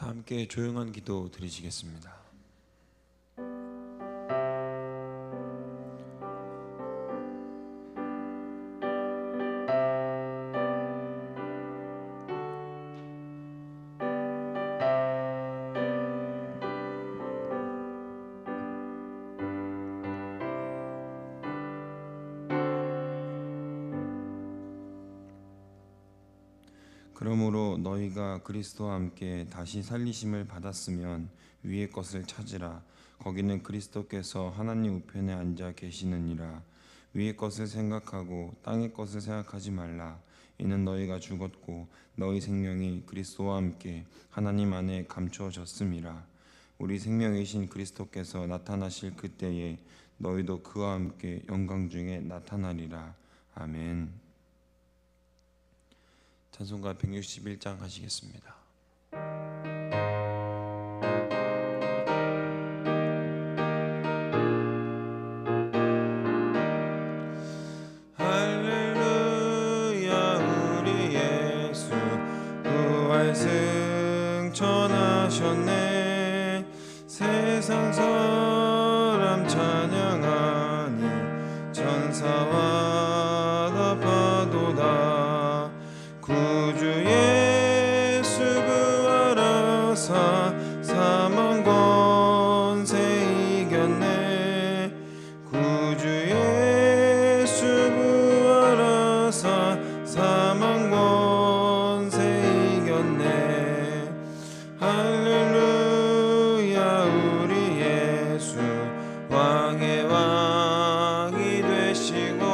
함께 조용한 기도 드리시겠습니다. 그러므로 너희가 그리스도와 함께 다시 살리심을 받았으면 위의 것을 찾으라. 거기는 그리스도께서 하나님 우편에 앉아 계시느니라. 위의 것을 생각하고 땅의 것을 생각하지 말라. 이는 너희가 죽었고 너희 생명이 그리스도와 함께 하나님 안에 감추어졌음이라. 우리 생명이신 그리스도께서 나타나실 그때에 너희도 그와 함께 영광 중에 나타나리라. 아멘. 찬송가 161장 하시겠습니다. 할렐루야 우리 예수 부활 승천하셨네. 세상 사람 찬양하니 천사와 다 파도다. 구주 예수 부활하사 사망 권세 이겼네. 구주 예수 부활하사 사망 권세 이겼네. 할렐루야 우리 예수 왕의 왕이 되시고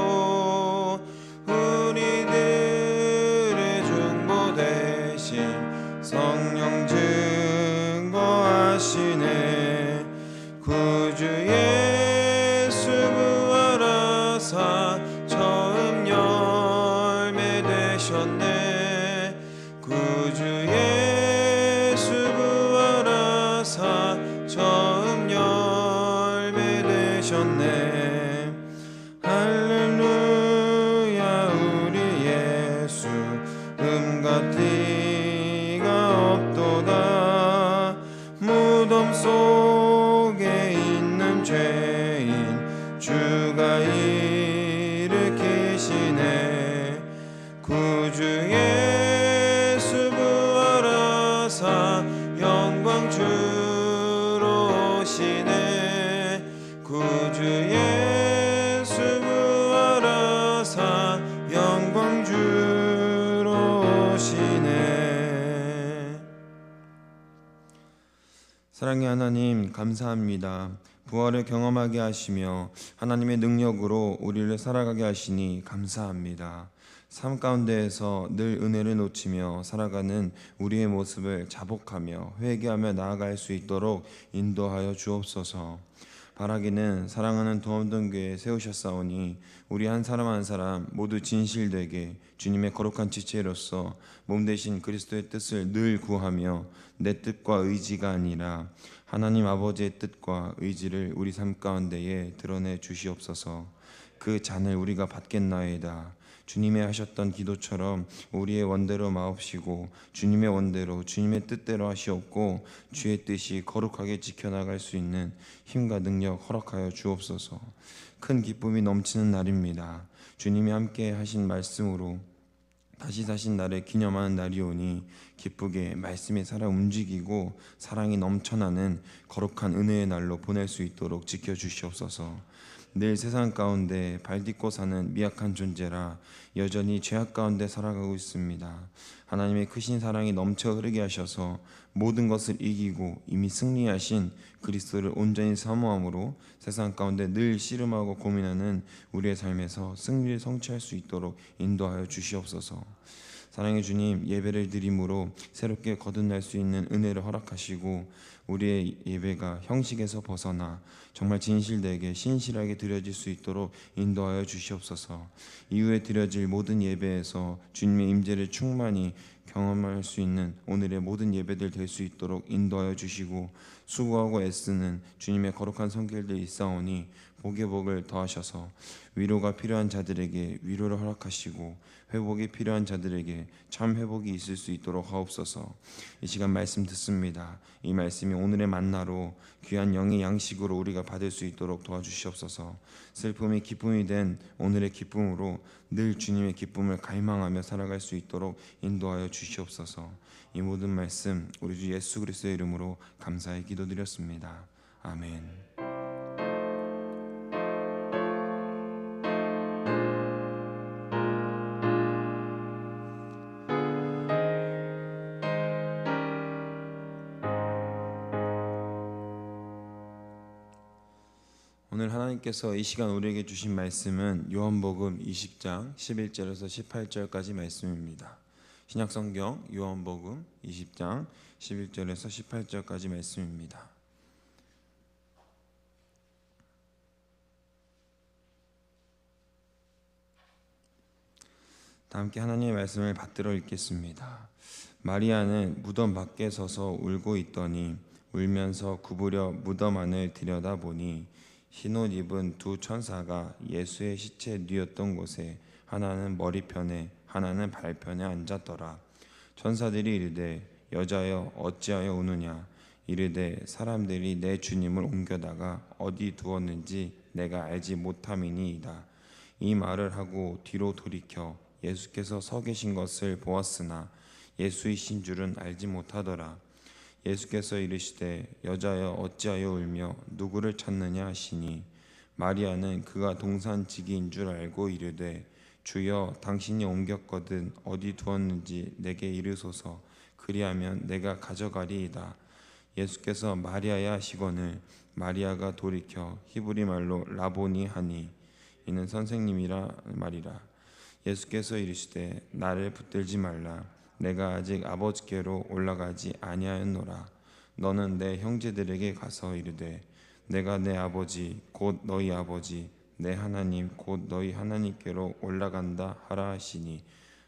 성령 증거하시네. 구주 예수 부활하사 처음 열매 되셨네. 구주 예수 부활하사 처음 열매 되셨네. 할렐루야 우리 예수 음같이 없도다. 무덤 속에 있는 죄인 주가 일으키시네. 구주 예수 부활하사 영광 주로 오시네. 구주 예수 부활하사 영광 주로 오시네. 사랑의 하나님, 감사합니다. 부활을 경험하게 하시며 하나님의 능력으로 우리를 살아가게 하시니 감사합니다. 삶 가운데에서 늘 은혜를 놓치며 살아가는 우리의 모습을 자복하며 회개하며 나아갈 수 있도록 인도하여 주옵소서. 바라기는 사랑하는 도움동 교회 세우셨사오니 우리 한 사람 한 사람 모두 진실되게 주님의 거룩한 지체로서 몸 대신 그리스도의 뜻을 늘 구하며 내 뜻과 의지가 아니라 하나님 아버지의 뜻과 의지를 우리 삶 가운데에 드러내 주시옵소서. 그 잔을 우리가 받겠나이다. 주님의 하셨던 기도처럼 우리의 원대로 마옵시고 주님의 원대로 주님의 뜻대로 하시옵고 주의 뜻이 거룩하게 지켜나갈 수 있는 힘과 능력 허락하여 주옵소서. 큰 기쁨이 넘치는 날입니다. 주님이 함께 하신 말씀으로 다시 사신 날을 기념하는 날이오니 기쁘게 말씀이 살아 움직이고 사랑이 넘쳐나는 거룩한 은혜의 날로 보낼 수 있도록 지켜주시옵소서. 늘 세상 가운데 발딛고 사는 미약한 존재라 여전히 죄악 가운데 살아가고 있습니다. 하나님의 크신 사랑이 넘쳐 흐르게 하셔서 모든 것을 이기고 이미 승리하신 그리스도를 온전히 사모함으로 세상 가운데 늘 씨름하고 고민하는 우리의 삶에서 승리를 성취할 수 있도록 인도하여 주시옵소서. 사랑의 주님, 예배를 드림으로 새롭게 거듭날 수 있는 은혜를 허락하시고 우리의 예배가 형식에서 벗어나 정말 진실되게 신실하게 드려질 수 있도록 인도하여 주시옵소서. 이후에 드려질 모든 예배에서 주님의 임재를 충만히 경험할 수 있는 오늘의 모든 예배들 될 수 있도록 인도하여 주시고, 수고하고 애쓰는 주님의 거룩한 손길들 있사오니 복의 복을 더하셔서 위로가 필요한 자들에게 위로를 허락하시고 회복이 필요한 자들에게 참 회복이 있을 수 있도록 하옵소서. 이 시간 말씀 듣습니다. 이 말씀이 오늘의 만나로 귀한 영의 양식으로 우리가 받을 수 있도록 도와주시옵소서. 슬픔이 기쁨이 된 오늘의 기쁨으로 늘 주님의 기쁨을 갈망하며 살아갈 수 있도록 인도하여 주시옵소서. 이 모든 말씀 우리 주 예수 그리스도의 이름으로 감사히 기도드렸습니다. 아멘. 오늘 하나님께서 이 시간 우리에게 주신 말씀은 요한복음 20장 11절에서 18절까지 말씀입니다. 신약성경 요한복음 20장 11절에서 18절까지 말씀입니다. 다 함께 하나님의 말씀을 받들어 읽겠습니다. 마리아는 무덤 밖에 서서 울고 있더니 울면서 구부려 무덤 안을 들여다보니 흰옷 입은 두 천사가 예수의 시체 뉘었던 곳에 하나는 머리편에 하나는 발편에 앉았더라. 천사들이 이르되 여자여 어찌하여 우느냐. 이르되 사람들이 내 주님을 옮겨다가 어디 두었는지 내가 알지 못함이니이다. 이 말을 하고 뒤로 돌이켜 예수께서 서 계신 것을 보았으나 예수이신 줄은 알지 못하더라. 예수께서 이르시되 여자여 어찌하여 울며 누구를 찾느냐 하시니 마리아는 그가 동산지기인 줄 알고 이르되 주여 당신이 옮겼거든 어디 두었는지 내게 이르소서. 그리하면 내가 가져가리이다. 예수께서 마리아야 하시거늘 마리아가 돌이켜 히브리 말로 라보니 하니 이는 선생님이라 말이라. 예수께서 이르시되 나를 붙들지 말라. 내가 아직 아버지께로 올라가지 아니하였노라. 너는 내 형제들에게 가서 이르되 내가 내 아버지 곧 너희 아버지 내 하나님 곧 너희 하나님께로 올라간다 하라 하시니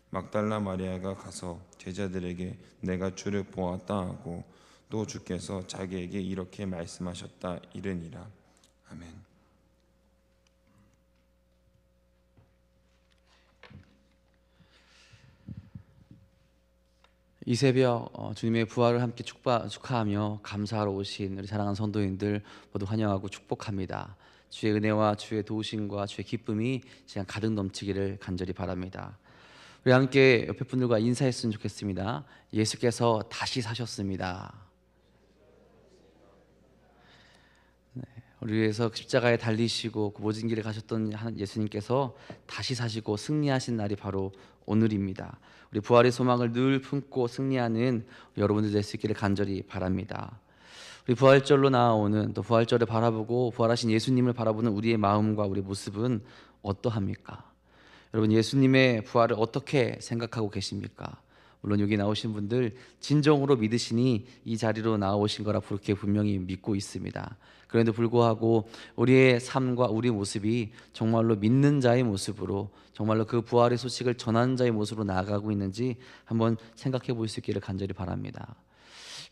막달라 마리아가 가서 제자들에게 내가 주를 보았다 하고 또 주께서 자기에게 이렇게 말씀하셨다 이르니라. 아멘. 이 새벽 주님의 부활을 함께 축하하며 감사하러 오신 우리 사랑하는 성도님들 모두 환영하고 축복합니다. 주의 은혜와 주의 도우심과 주의 기쁨이 시간 가득 넘치기를 간절히 바랍니다. 우리 함께 옆에 분들과 인사했으면 좋겠습니다. 예수께서 다시 사셨습니다. 우리 위해서 십자가에 달리시고 그 모진 길을 가셨던 예수님께서 다시 사시고 승리하신 날이 바로 오늘입니다. 우리 부활의 소망을 늘 품고 승리하는 여러분들 될 수 있기를 간절히 바랍니다. 우리 부활절로 나아오는 또 부활절을 바라보고 부활하신 예수님을 바라보는 우리의 마음과 우리 모습은 어떠합니까? 여러분 예수님의 부활을 어떻게 생각하고 계십니까? 물론 여기 나오신 분들 진정으로 믿으시니 이 자리로 나오신 거라 그렇게 분명히 믿고 있습니다. 그런데도 불구하고 우리의 삶과 우리 모습이 정말로 믿는 자의 모습으로 정말로 그 부활의 소식을 전하는 자의 모습으로 나아가고 있는지 한번 생각해 볼 수 있기를 간절히 바랍니다.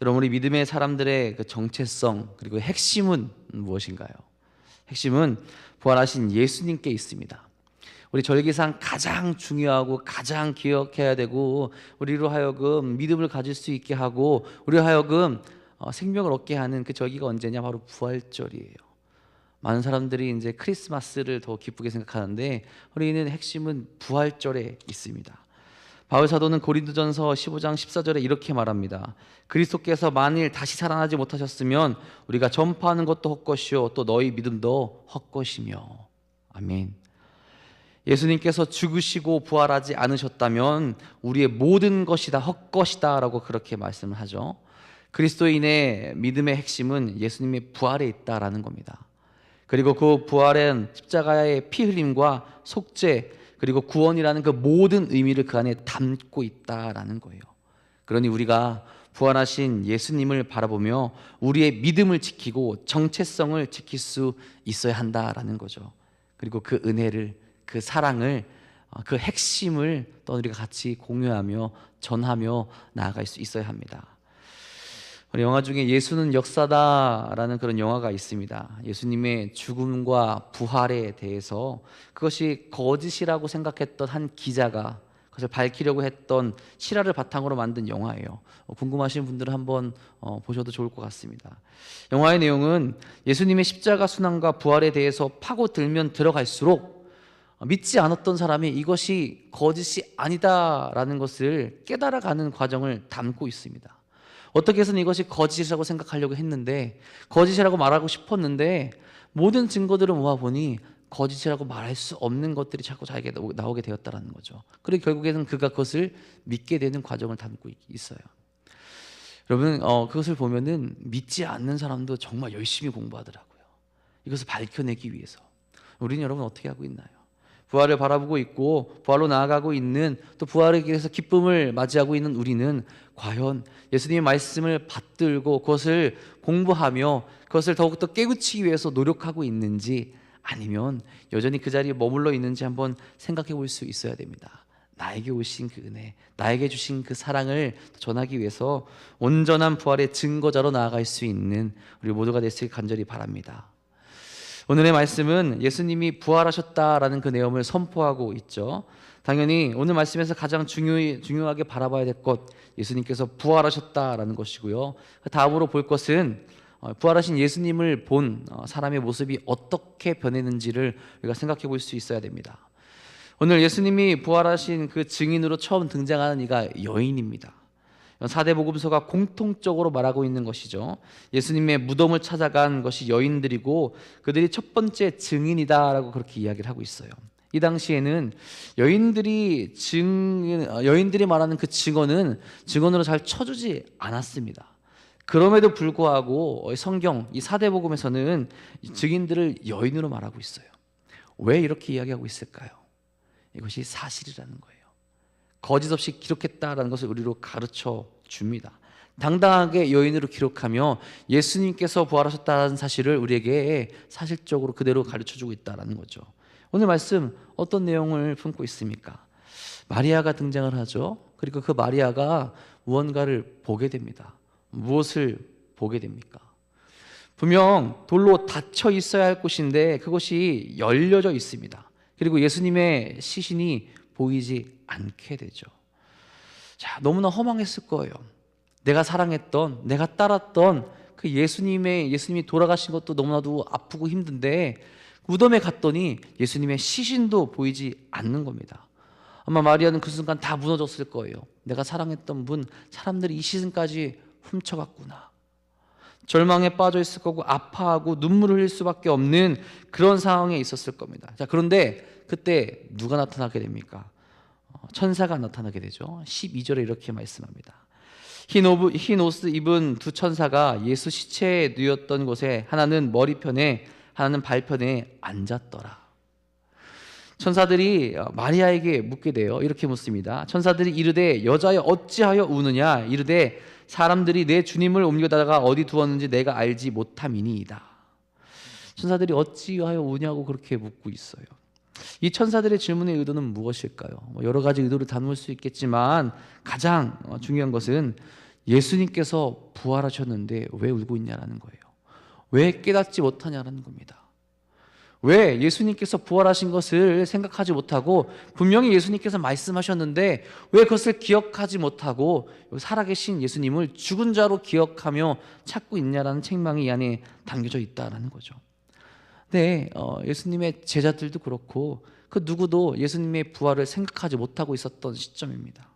여러분 우리 믿음의 사람들의 그 정체성 그리고 핵심은 무엇인가요? 핵심은 부활하신 예수님께 있습니다. 우리 절기상 가장 중요하고 가장 기억해야 되고 우리로 하여금 믿음을 가질 수 있게 하고 우리로 하여금 생명을 얻게 하는 그 절기가 언제냐? 바로 부활절이에요. 많은 사람들이 이제 크리스마스를 더 기쁘게 생각하는데 우리는 핵심은 부활절에 있습니다. 바울 사도는 고린도전서 15장 14절에 이렇게 말합니다. 그리스도께서 만일 다시 살아나지 못하셨으면 우리가 전파하는 것도 헛것이요 또 너희 믿음도 헛것이며. 아멘. 예수님께서 죽으시고 부활하지 않으셨다면 우리의 모든 것이 다 헛것이다 라고 그렇게 말씀을 하죠. 그리스도인의 믿음의 핵심은 예수님의 부활에 있다라는 겁니다. 그리고 그 부활은 십자가의 피 흘림과 속죄 그리고 구원이라는 그 모든 의미를 그 안에 담고 있다라는 거예요. 그러니 우리가 부활하신 예수님을 바라보며 우리의 믿음을 지키고 정체성을 지킬 수 있어야 한다라는 거죠. 그리고 그 은혜를, 그 사랑을, 그 핵심을 또 우리가 같이 공유하며 전하며 나아갈 수 있어야 합니다. 영화 중에 예수는 역사다라는 그런 영화가 있습니다. 예수님의 죽음과 부활에 대해서 그것이 거짓이라고 생각했던 한 기자가 그것을 밝히려고 했던 실화를 바탕으로 만든 영화예요. 궁금하신 분들은 한번 보셔도 좋을 것 같습니다. 영화의 내용은 예수님의 십자가 순환과 부활에 대해서 파고들면 들어갈수록 믿지 않았던 사람이 이것이 거짓이 아니다라는 것을 깨달아가는 과정을 담고 있습니다. 어떻게 해서는 이것이 거짓이라고 생각하려고 했는데, 거짓이라고 말하고 싶었는데 모든 증거들을 모아보니 거짓이라고 말할 수 없는 것들이 자꾸 자기에게 나오게 되었다는 거죠. 그리고 결국에는 그가 그것을 믿게 되는 과정을 담고 있어요. 여러분, 그것을 보면은 믿지 않는 사람도 정말 열심히 공부하더라고요. 이것을 밝혀내기 위해서. 우리는 여러분 어떻게 하고 있나요? 부활을 바라보고 있고 부활로 나아가고 있는, 또 부활에 대해서 기쁨을 맞이하고 있는 우리는 과연 예수님의 말씀을 받들고 그것을 공부하며 그것을 더욱더 깨우치기 위해서 노력하고 있는지, 아니면 여전히 그 자리에 머물러 있는지 한번 생각해 볼 수 있어야 됩니다. 나에게 오신 그 은혜, 나에게 주신 그 사랑을 전하기 위해서 온전한 부활의 증거자로 나아갈 수 있는 우리 모두가 됐을 간절히 바랍니다. 오늘의 말씀은 예수님이 부활하셨다라는 그 내용을 선포하고 있죠. 당연히 오늘 말씀에서 가장 중요하게 바라봐야 될 것, 예수님께서 부활하셨다라는 것이고요. 다음으로 볼 것은 부활하신 예수님을 본 사람의 모습이 어떻게 변했는지를 우리가 생각해 볼 수 있어야 됩니다. 오늘 예수님이 부활하신 그 증인으로 처음 등장하는 이가 여인입니다. 사대복음서가 공통적으로 말하고 있는 것이죠. 예수님의 무덤을 찾아간 것이 여인들이고 그들이 첫 번째 증인이다라고 그렇게 이야기를 하고 있어요. 이 당시에는 여인들이 말하는 그 증언으로 잘 쳐주지 않았습니다. 그럼에도 불구하고 성경 이 사대복음에서는 증인들을 여인으로 말하고 있어요. 왜 이렇게 이야기하고 있을까요? 이것이 사실이라는 거예요. 거짓 없이 기록했다라는 것을 우리로 가르쳐 줍니다. 당당하게 여인으로 기록하며 예수님께서 부활하셨다는 사실을 우리에게 사실적으로 그대로 가르쳐주고 있다는 거죠. 오늘 말씀 어떤 내용을 품고 있습니까? 마리아가 등장을 하죠. 그리고 그 마리아가 무언가를 보게 됩니다. 무엇을 보게 됩니까? 분명 돌로 닫혀 있어야 할 곳인데 그것이 열려져 있습니다. 그리고 예수님의 시신이 보이지 않게 되죠. 자, 너무나 허망했을 거예요. 내가 사랑했던, 내가 따랐던 그 예수님이 돌아가신 것도 너무나도 아프고 힘든데 무덤에 갔더니 예수님의 시신도 보이지 않는 겁니다. 아마 마리아는 그 순간 다 무너졌을 거예요. 내가 사랑했던 분, 사람들이 이 시신까지 훔쳐갔구나. 절망에 빠져 있을 거고 아파하고 눈물을 흘릴 수밖에 없는 그런 상황에 있었을 겁니다. 자, 그런데 그때 누가 나타나게 됩니까? 천사가 나타나게 되죠. 12절에 이렇게 말씀합니다. 흰 옷을 입은 두 천사가 예수 시체에 누웠던 곳에 하나는 머리편에 하나는 발편에 앉았더라. 천사들이 마리아에게 묻게 돼요. 이렇게 묻습니다. 천사들이 이르되 여자여 어찌하여 우느냐? 이르되 사람들이 내 주님을 옮겨다가 어디 두었는지 내가 알지 못함이니이다. 천사들이 어찌하여 우냐고 그렇게 묻고 있어요. 이 천사들의 질문의 의도는 무엇일까요? 여러 가지 의도를 담을 수 있겠지만 가장 중요한 것은 예수님께서 부활하셨는데 왜 울고 있냐라는 거예요. 왜 깨닫지 못하냐라는 겁니다. 왜 예수님께서 부활하신 것을 생각하지 못하고 분명히 예수님께서 말씀하셨는데 왜 그것을 기억하지 못하고 살아계신 예수님을 죽은 자로 기억하며 찾고 있냐라는 책망이 이 안에 담겨져 있다라는 거죠. 네, 예수님의 제자들도 그렇고 그 누구도 예수님의 부활을 생각하지 못하고 있었던 시점입니다.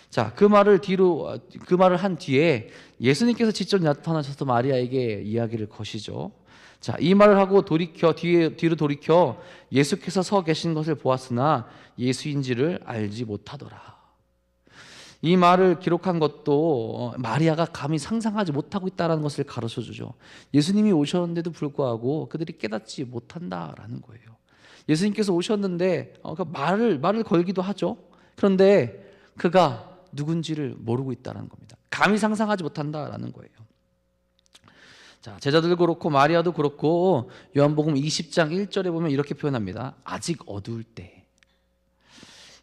자, 그 말을 한 뒤에 예수님께서 직접 나타나셔서 마리아에게 이야기를 거시죠. 자, 이 말을 하고 뒤로 돌이켜 예수께서 서 계신 것을 보았으나 예수인지를 알지 못하더라. 이 말을 기록한 것도 마리아가 감히 상상하지 못하고 있다는 것을 가르쳐 주죠. 예수님이 오셨는데도 불구하고 그들이 깨닫지 못한다라는 거예요. 예수님께서 오셨는데 말을 걸기도 하죠. 그런데 그가 누군지를 모르고 있다는 겁니다. 감히 상상하지 못한다라는 거예요. 자, 제자들도 그렇고 마리아도 그렇고 요한복음 20장 1절에 보면 이렇게 표현합니다. 아직 어두울 때.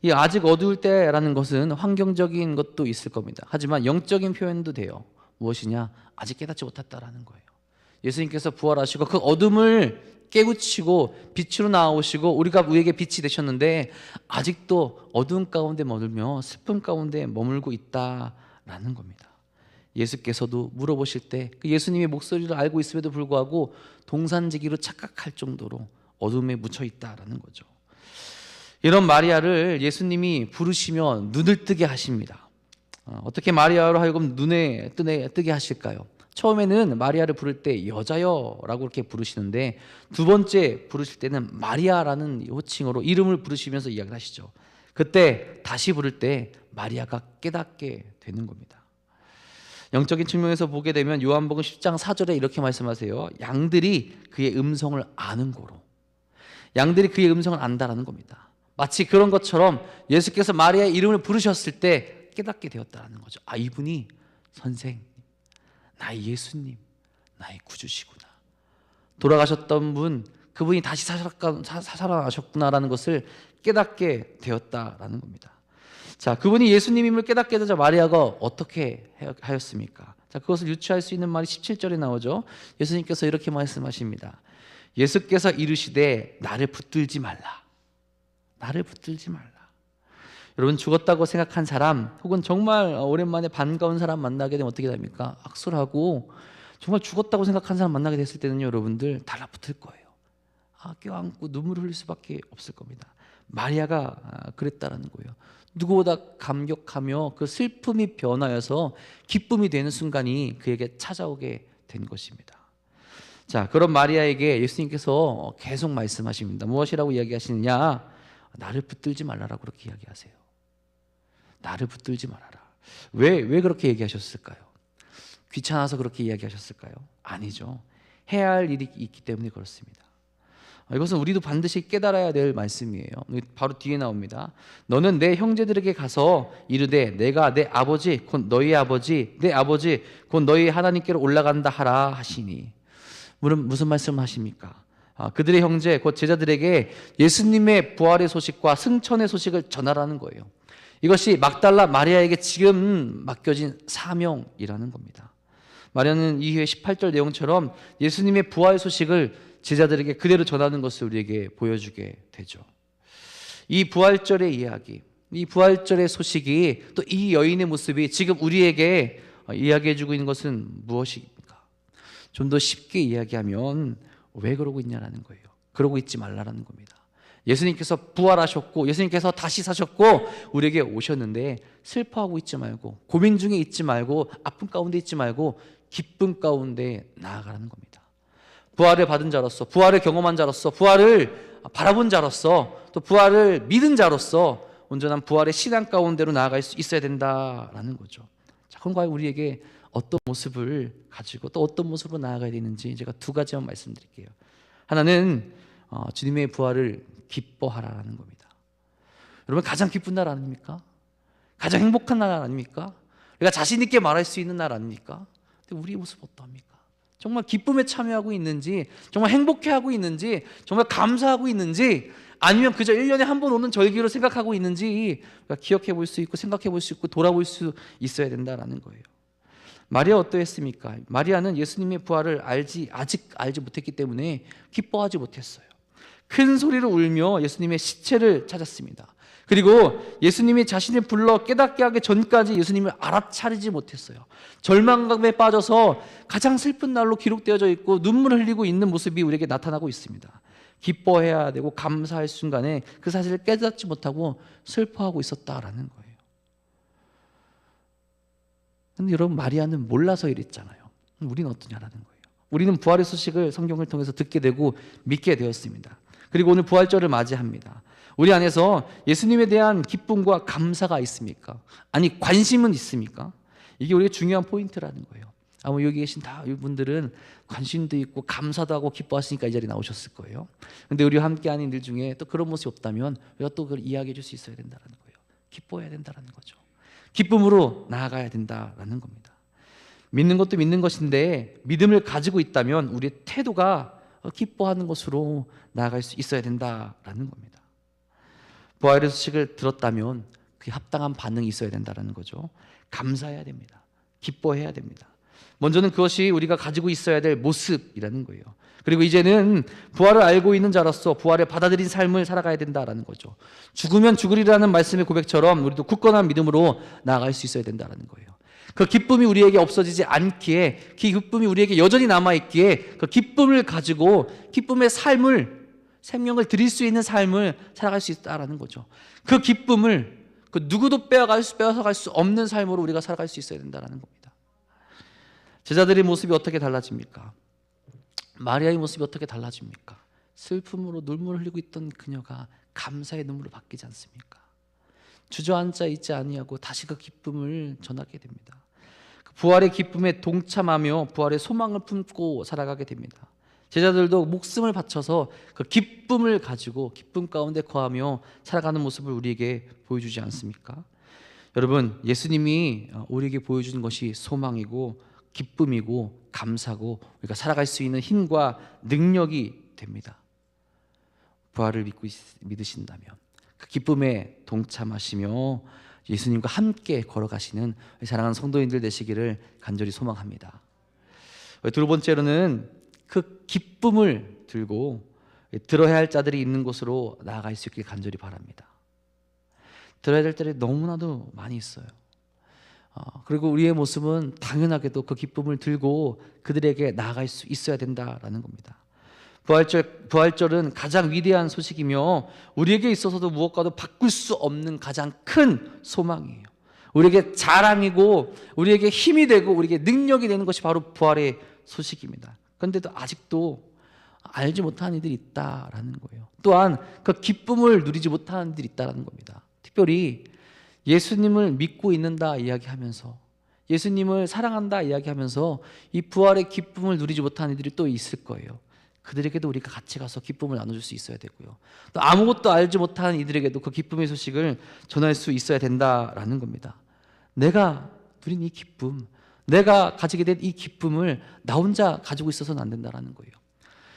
이 아직 어두울 때라는 것은 환경적인 것도 있을 겁니다. 하지만 영적인 표현도 돼요. 무엇이냐? 아직 깨닫지 못했다라는 거예요. 예수님께서 부활하시고 그 어둠을 깨우치고 빛으로 나오시고 우리가 우리에게 빛이 되셨는데 아직도 어두운 가운데 머물며 슬픔 가운데 머물고 있다라는 겁니다. 예수께서도 물어보실 때 그 예수님의 목소리를 알고 있음에도 불구하고 동산지기로 착각할 정도로 어둠에 묻혀 있다라는 거죠. 이런 마리아를 예수님이 부르시며 눈을 뜨게 하십니다. 어떻게 마리아로 하여금 눈에 뜨게 하실까요? 처음에는 마리아를 부를 때 여자여라고 이렇게 부르시는데 두 번째 부르실 때는 마리아라는 호칭으로 이름을 부르시면서 이야기를 하시죠. 그때 다시 부를 때 마리아가 깨닫게 되는 겁니다. 영적인 측면에서 보게 되면 요한복음 10장 4절에 이렇게 말씀하세요. 양들이 그의 음성을 아는 고로. 양들이 그의 음성을 안다라는 겁니다. 마치 그런 것처럼 예수께서 마리아의 이름을 부르셨을 때 깨닫게 되었다는 거죠. 아, 이분이 선생, 나의 예수님, 나의 구주시구나. 돌아가셨던 분, 그분이 다시 살아나셨구나라는 것을 깨닫게 되었다라는 겁니다. 자, 그분이 예수님임을 깨닫게 되자 마리아가 어떻게 하였습니까? 자, 그것을 유추할 수 있는 말이 17절에 나오죠. 예수님께서 이렇게 말씀하십니다. 예수께서 이르시되 나를 붙들지 말라. 나를 붙들지 말라. 여러분, 죽었다고 생각한 사람 혹은 정말 오랜만에 반가운 사람 만나게 되면 어떻게 됩니까? 악수를 하고 정말 죽었다고 생각한 사람 만나게 됐을 때는요, 여러분들 달라붙을 거예요. 껴안고 눈물을 흘릴 수밖에 없을 겁니다. 마리아가 그랬다라는 거예요. 누구보다 감격하며 그 슬픔이 변하여서 기쁨이 되는 순간이 그에게 찾아오게 된 것입니다. 자, 그런 마리아에게 예수님께서 계속 말씀하십니다. 무엇이라고 이야기하시느냐? 나를 붙들지 말라라고 그렇게 이야기하세요. 나를 붙들지 말아라. 왜 그렇게 얘기하셨을까요? 귀찮아서 그렇게 이야기하셨을까요? 아니죠. 해야 할 일이 있기 때문에 그렇습니다. 이것은 우리도 반드시 깨달아야 될 말씀이에요. 바로 뒤에 나옵니다. 너는 내 형제들에게 가서 이르되 내가 내 아버지 곧 너희 아버지 내 아버지 곧 너희 하나님께로 올라간다 하라 하시니. 무슨 말씀을 하십니까? 그들의 형제 곧 제자들에게 예수님의 부활의 소식과 승천의 소식을 전하라는 거예요. 이것이 막달라 마리아에게 지금 맡겨진 사명이라는 겁니다. 마리아는 이후에 18절 내용처럼 예수님의 부활 소식을 제자들에게 그대로 전하는 것을 우리에게 보여주게 되죠. 이 부활절의 이야기, 이 부활절의 소식이 또 이 여인의 모습이 지금 우리에게 이야기해주고 있는 것은 무엇입니까? 좀 더 쉽게 이야기하면 왜 그러고 있냐라는 거예요. 그러고 있지 말라라는 겁니다. 예수님께서 부활하셨고 예수님께서 다시 사셨고 우리에게 오셨는데 슬퍼하고 있지 말고 고민 중에 있지 말고 아픔 가운데 있지 말고 기쁨 가운데 나아가라는 겁니다. 부활을 받은 자로서, 부활을 경험한 자로서, 부활을 바라본 자로서, 또 부활을 믿은 자로서 온전한 부활의 신앙 가운데로 나아갈 수 있어야 된다라는 거죠. 자, 그럼 과연 우리에게 어떤 모습을 가지고 또 어떤 모습으로 나아가야 되는지 제가 두 가지만 말씀드릴게요. 하나는 주님의 부활을 기뻐하라는 겁니다. 여러분, 가장 기쁜 날 아닙니까? 가장 행복한 날 아닙니까? 우리가 자신 있게 말할 수 있는 날 아닙니까? 근데 우리의 모습 어떠합니까? 정말 기쁨에 참여하고 있는지, 정말 행복해하고 있는지, 정말 감사하고 있는지, 아니면 그저 1년에 한 번 오는 절기로 생각하고 있는지 우리가 기억해 볼 수 있고 생각해 볼 수 있고 돌아볼 수 있어야 된다라는 거예요. 마리아 어떠했습니까? 마리아는 예수님의 부활을 아직 알지 못했기 때문에 기뻐하지 못했어요. 큰 소리로 울며 예수님의 시체를 찾았습니다. 그리고 예수님이 자신을 불러 깨닫게 하기 전까지 예수님을 알아차리지 못했어요. 절망감에 빠져서 가장 슬픈 날로 기록되어져 있고 눈물을 흘리고 있는 모습이 우리에게 나타나고 있습니다. 기뻐해야 되고 감사할 순간에 그 사실을 깨닫지 못하고 슬퍼하고 있었다라는 거예요. 근데 여러분, 마리아는 몰라서 이랬잖아요. 우리는 어떠냐라는 거예요. 우리는 부활의 소식을 성경을 통해서 듣게 되고 믿게 되었습니다. 그리고 오늘 부활절을 맞이합니다. 우리 안에서 예수님에 대한 기쁨과 감사가 있습니까? 아니, 관심은 있습니까? 이게 우리의 중요한 포인트라는 거예요. 아마 여기 계신 다 분들은 관심도 있고 감사도 하고 기뻐하시니까 이 자리에 나오셨을 거예요. 근데 우리와 함께하는 이들 중에 또 그런 모습이 없다면 우리가 또 그걸 이야기해 줄 수 있어야 된다는 거예요. 기뻐해야 된다는 거죠. 기쁨으로 나아가야 된다라는 겁니다. 믿는 것도 믿는 것인데 믿음을 가지고 있다면 우리의 태도가 기뻐하는 것으로 나아갈 수 있어야 된다라는 겁니다. 부활의 소식을 들었다면 그에 합당한 반응이 있어야 된다는 거죠. 감사해야 됩니다. 기뻐해야 됩니다. 먼저는 그것이 우리가 가지고 있어야 될 모습이라는 거예요. 그리고 이제는 부활을 알고 있는 자로서 부활을 받아들인 삶을 살아가야 된다라는 거죠. 죽으면 죽으리라는 말씀의 고백처럼 우리도 굳건한 믿음으로 나아갈 수 있어야 된다라는 거예요. 그 기쁨이 우리에게 없어지지 않기에, 그 기쁨이 우리에게 여전히 남아있기에 그 기쁨을 가지고 기쁨의 삶을, 생명을 드릴 수 있는 삶을 살아갈 수 있다라는 거죠. 그 기쁨을 그 누구도 빼앗아갈 수 없는 삶으로 우리가 살아갈 수 있어야 된다라는 겁니다. 제자들의 모습이 어떻게 달라집니까? 마리아의 모습이 어떻게 달라집니까? 슬픔으로 눈물을 흘리고 있던 그녀가 감사의 눈물을 바뀌지 않습니까? 주저앉아 있지 아니하고 다시 그 기쁨을 전하게 됩니다. 그 부활의 기쁨에 동참하며 부활의 소망을 품고 살아가게 됩니다. 제자들도 목숨을 바쳐서 그 기쁨을 가지고 기쁨 가운데 거하며 살아가는 모습을 우리에게 보여주지 않습니까? 여러분, 예수님이 우리에게 보여주는 것이 소망이고 기쁨이고 감사고 우리가 살아갈 수 있는 힘과 능력이 됩니다. 부활을 믿으신다면 그 기쁨에 동참하시며 예수님과 함께 걸어가시는 사랑하는 성도인들 되시기를 간절히 소망합니다. 두 번째로는 그 기쁨을 들고 들어야 할 자들이 있는 곳으로 나아갈 수 있길 간절히 바랍니다. 들어야 될 자들이 너무나도 많이 있어요. 그리고 우리의 모습은 당연하게도 그 기쁨을 들고 그들에게 나아갈 수 있어야 된다라는 겁니다. 부활절은 가장 위대한 소식이며 우리에게 있어서도 무엇과도 바꿀 수 없는 가장 큰 소망이에요. 우리에게 자랑이고 우리에게 힘이 되고 우리에게 능력이 되는 것이 바로 부활의 소식입니다. 그런데도 아직도 알지 못하는 이들이 있다라는 거예요. 또한 그 기쁨을 누리지 못하는 이들이 있다라는 겁니다. 특별히 예수님을 믿고 있는다 이야기하면서 예수님을 사랑한다 이야기하면서 이 부활의 기쁨을 누리지 못하는 이들이 또 있을 거예요. 그들에게도 우리가 같이 가서 기쁨을 나눠줄 수 있어야 되고요. 또 아무것도 알지 못하는 이들에게도 그 기쁨의 소식을 전할 수 있어야 된다라는 겁니다. 내가 누린 이 기쁨, 내가 가지게 된 이 기쁨을 나 혼자 가지고 있어서는 안 된다라는 거예요.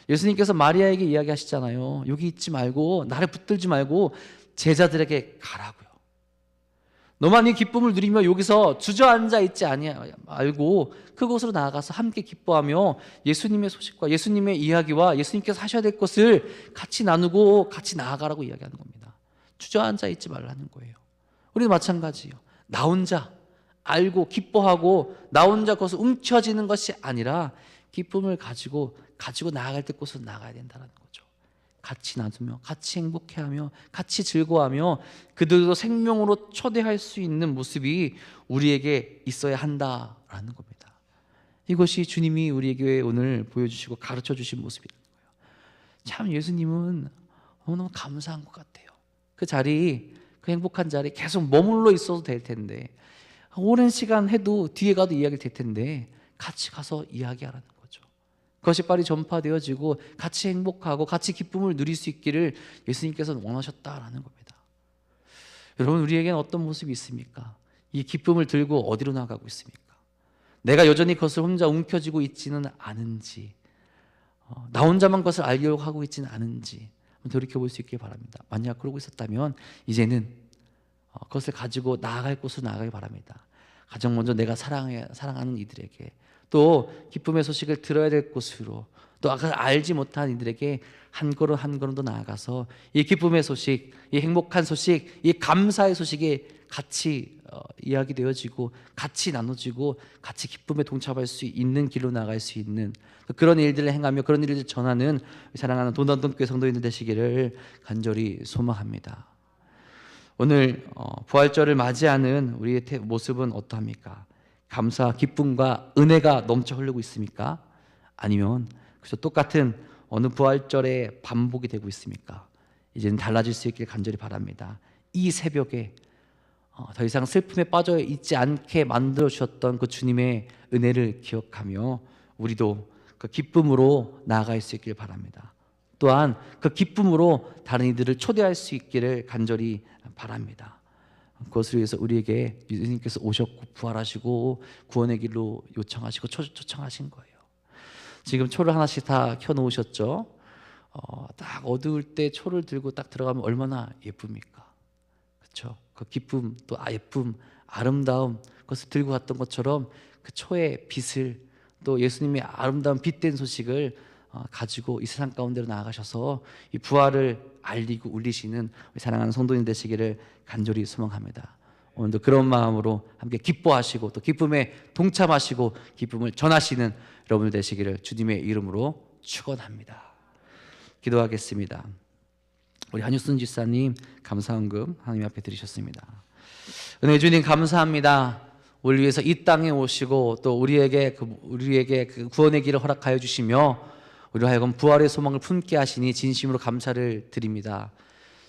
예수님께서 마리아에게 이야기하시잖아요. 여기 있지 말고 나를 붙들지 말고 제자들에게 가라고요. 너만 이 기쁨을 누리며 여기서 주저앉아 있지 말고 그곳으로 나아가서 함께 기뻐하며 예수님의 소식과 예수님의 이야기와 예수님께서 하셔야 될 것을 같이 나누고 같이 나아가라고 이야기하는 겁니다. 주저앉아 있지 말라는 거예요. 우리도 마찬가지예요. 나 혼자 알고 기뻐하고 나 혼자 그것을 움켜쥐는 것이 아니라 기쁨을 가지고 나아갈 때 곳으로 나가야 된다는 거죠. 같이 나누며 같이 행복해하며 같이 즐거워하며 그들도 생명으로 초대할 수 있는 모습이 우리에게 있어야 한다라는 겁니다. 이것이 주님이 우리에게 오늘 보여주시고 가르쳐 주신 모습이라는 거예요. 참 예수님은 너무너무 감사한 것 같아요. 그 자리, 그 행복한 자리에 계속 머물러 있어도 될 텐데 오랜 시간 해도 뒤에 가도 이야기를 될 텐데 같이 가서 이야기하라는 거죠. 그것이 빨리 전파되어지고 같이 행복하고 같이 기쁨을 누릴 수 있기를 예수님께서는 원하셨다라는 겁니다. 여러분, 우리에게는 어떤 모습이 있습니까? 이 기쁨을 들고 어디로 나가고 있습니까? 내가 여전히 그것을 혼자 움켜쥐고 있지는 않은지, 나 혼자만 그것을 알려고 하고 있지는 않은지 돌이켜볼 수 있길 바랍니다. 만약 그러고 있었다면 이제는 그것을 가지고 나아갈 곳으로 나아가길 바랍니다. 가장 먼저 내가 사랑하는 이들에게, 또 기쁨의 소식을 들어야 될 곳으로, 또 아까 알지 못한 이들에게 한 걸음 한 걸음 더 나아가서 이 기쁨의 소식, 이 행복한 소식, 이 감사의 소식이 같이 이야기되어지고 같이 나눠지고 같이 기쁨에 동참할 수 있는 길로 나갈 수 있는 그런 일들을 행하며 그런 일들을 전하는 사랑하는 도난동교회 성도인들 되시기를 간절히 소망합니다. 오늘 부활절을 맞이하는 우리의 모습은 어떠합니까? 감사, 기쁨과 은혜가 넘쳐 흐르고 있습니까? 아니면 그래서 똑같은 어느 부활절의 반복이 되고 있습니까? 이제는 달라질 수 있길 간절히 바랍니다. 이 새벽에 더 이상 슬픔에 빠져 있지 않게 만들어 주셨던 그 주님의 은혜를 기억하며 우리도 그 기쁨으로 나아갈 수 있길 바랍니다. 또한 그 기쁨으로 다른 이들을 초대할 수 있기를 간절히 바랍니다. 그것을 위해서 우리에게 예수님께서 오셨고 부활하시고 구원의 길로 요청하시고 초청하신 거예요. 지금 초를 하나씩 다 켜놓으셨죠? 딱 어두울 때 초를 들고 딱 들어가면 얼마나 예쁩니까? 그렇죠? 그 기쁨 또 예쁨, 아름다움 그것을 들고 갔던 것처럼 그 초의 빛을 또 예수님의 아름다운 빛된 소식을 가지고 이 세상 가운데로 나아가셔서 이 부활을 알리고 울리시는 우리 사랑하는 성도님 되시기를 간절히 소망합니다. 오늘도 그런 마음으로 함께 기뻐하시고 또 기쁨에 동참하시고 기쁨을 전하시는 여러분들 되시기를 주님의 이름으로 축원합니다. 기도하겠습니다. 우리 한유순 집사님 감사헌금 하나님 앞에 드리셨습니다. 은혜 주님 감사합니다. 우리 위해서 이 땅에 오시고 또 우리에게 그 구원의 길을 허락하여 주시며 우리로 하여금 부활의 소망을 품게 하시니 진심으로 감사를 드립니다.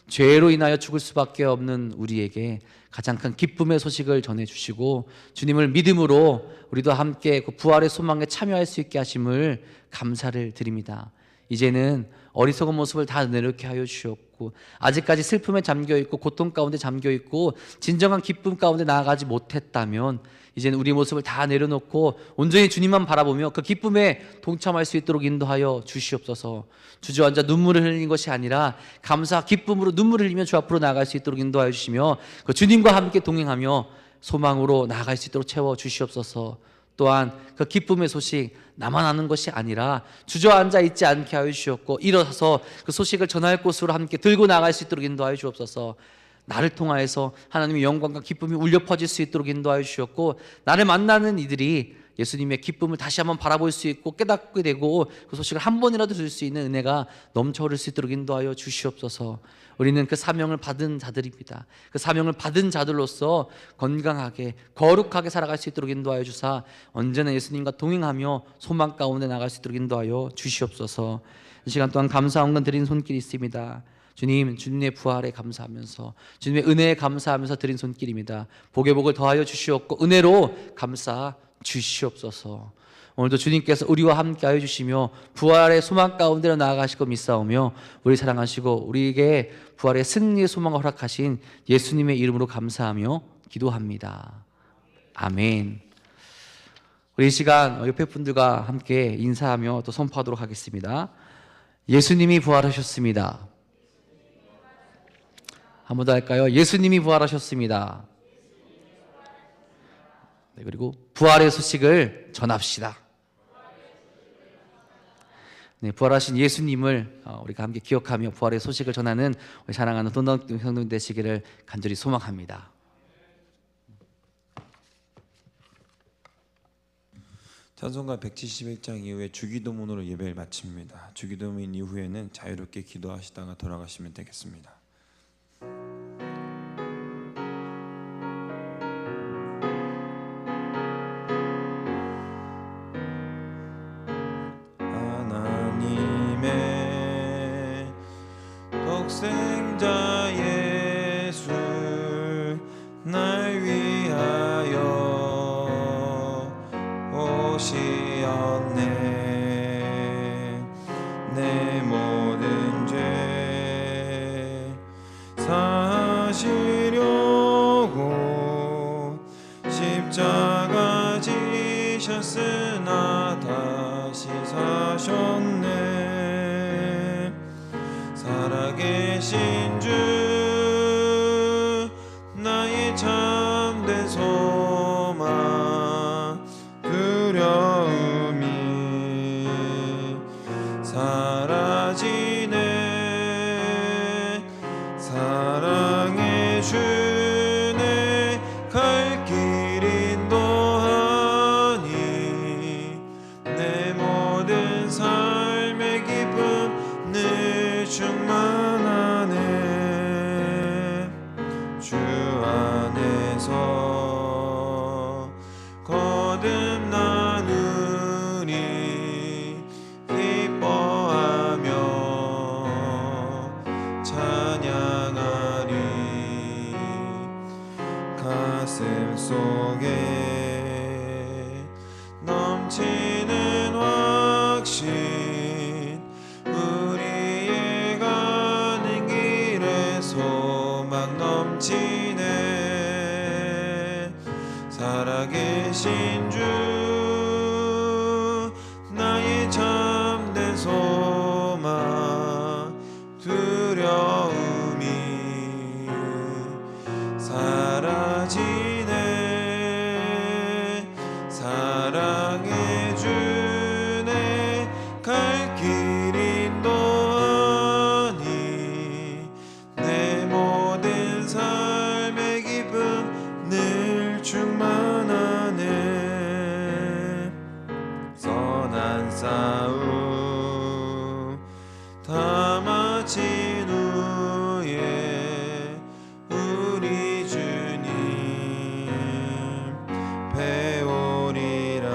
죄로 인하여 죽을 수밖에 없는 우리에게 가장 큰 기쁨의 소식을 전해주시고 주님을 믿음으로 우리도 함께 그 부활의 소망에 참여할 수 있게 하심을 감사를 드립니다. 이제는 어리석은 모습을 다 내려놓게 하여 주셨고 아직까지 슬픔에 잠겨있고 고통 가운데 잠겨있고 진정한 기쁨 가운데 나아가지 못했다면 이제는 우리 모습을 다 내려놓고 온전히 주님만 바라보며 그 기쁨에 동참할 수 있도록 인도하여 주시옵소서. 주저앉아 눈물을 흘리는 것이 아니라 감사 기쁨으로 눈물을 흘리며 주 앞으로 나아갈 수 있도록 인도하여 주시며 그 주님과 함께 동행하며 소망으로 나아갈 수 있도록 채워 주시옵소서. 또한 그 기쁨의 소식 나만 아는 것이 아니라 주저앉아 있지 않게 하여 주시옵고 일어서서 그 소식을 전할 곳으로 함께 들고 나갈 수 있도록 인도하여 주옵소서. 나를 통하여서 하나님의 영광과 기쁨이 울려 퍼질 수 있도록 인도하여 주셨고 나를 만나는 이들이 예수님의 기쁨을 다시 한번 바라볼 수 있고 깨닫게 되고 그 소식을 한 번이라도 들을 수 있는 은혜가 넘쳐 흐를 수 있도록 인도하여 주시옵소서. 우리는 그 사명을 받은 자들입니다. 그 사명을 받은 자들로서 건강하게 거룩하게 살아갈 수 있도록 인도하여 주사 언제나 예수님과 동행하며 소망 가운데 나갈 수 있도록 인도하여 주시옵소서. 이 시간 또한 감사함과 드린 손길이 있습니다. 주님, 주님의 부활에 감사하면서 주님의 은혜에 감사하면서 드린 손길입니다. 복의 복을 더하여 주시옵고 은혜로 감사 주시옵소서. 오늘도 주님께서 우리와 함께 하여 주시며 부활의 소망 가운데로 나아가시고 믿사오며 우리 사랑하시고 우리에게 부활의 승리의 소망을 허락하신 예수님의 이름으로 감사하며 기도합니다. 아멘. 우리 이 시간 옆에 분들과 함께 인사하며 또 선포하도록 하겠습니다. 예수님이 부활하셨습니다. 한 번 더 할까요? 예수님이 부활하셨습니다. 네, 그리고 부활의 소식을 전합시다. 네, 부활하신 예수님을 우리가 함께 기억하며 부활의 소식을 전하는 우리 사랑하는 돈다운 성도님 되시기를 간절히 소망합니다. 찬송가 171장 이후에 주기도문으로 예배를 마칩니다. 주기도문 이후에는 자유롭게 기도하시다가 돌아가시면 되겠습니다. 하나님의 독생자 예수 날 위하여 오시었네. 내 모든 죄 사시려고 십자가 지셨으나 다시 사셨네. 살아계신 주 나의 참된 소망 두려움이 사라지네. 사랑의 주내 갈 길 인도하니 내 모든 삶의 기쁨 늘 충만하네. 살아계신 주 나의 참된 소망 두려움이 사라지네 사랑해 주네 갈 길 인도하니 내 모든 삶의 기쁨 늘 충만하네 선한 싸움 다 마친 후에 우리 주님 배우리라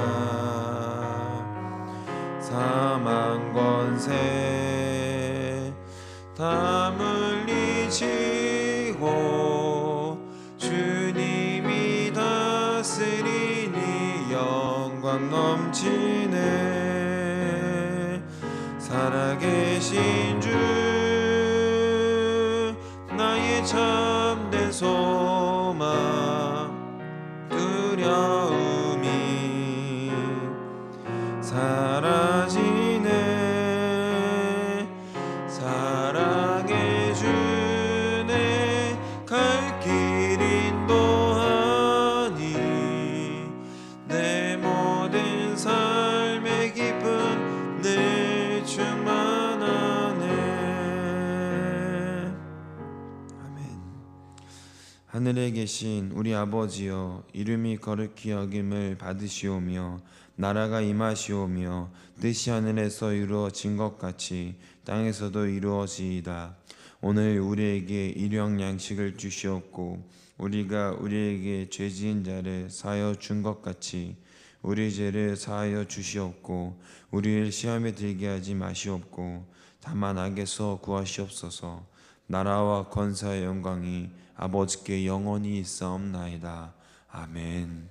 사망 권세 다 물리치고 주님이 다스리니 영광 넘치네 살아계신 주 나의 참된 소망 두려움이 사라지네 사랑해 주네 갈 길 인도하니 내 모든 삶의 기쁨 늘 충만하네 아멘. 하늘에 계신 우리 아버지여 이름이 거룩히 여김을 받으시오며 나라가 임하시오며 뜻이 하늘에서 이루어진 것 같이 땅에서도 이루어지이다. 오늘 우리에게 일용 양식을 주시옵고 우리가 우리에게 죄 지은 자를 사하여 준 것 같이 우리 죄를 사하여 주시옵고 우리를 시험에 들게 하지 마시옵고 다만 악에서 구하시옵소서. 나라와 권세와 영광이 아버지께 영원히 있사옵나이다. 아멘.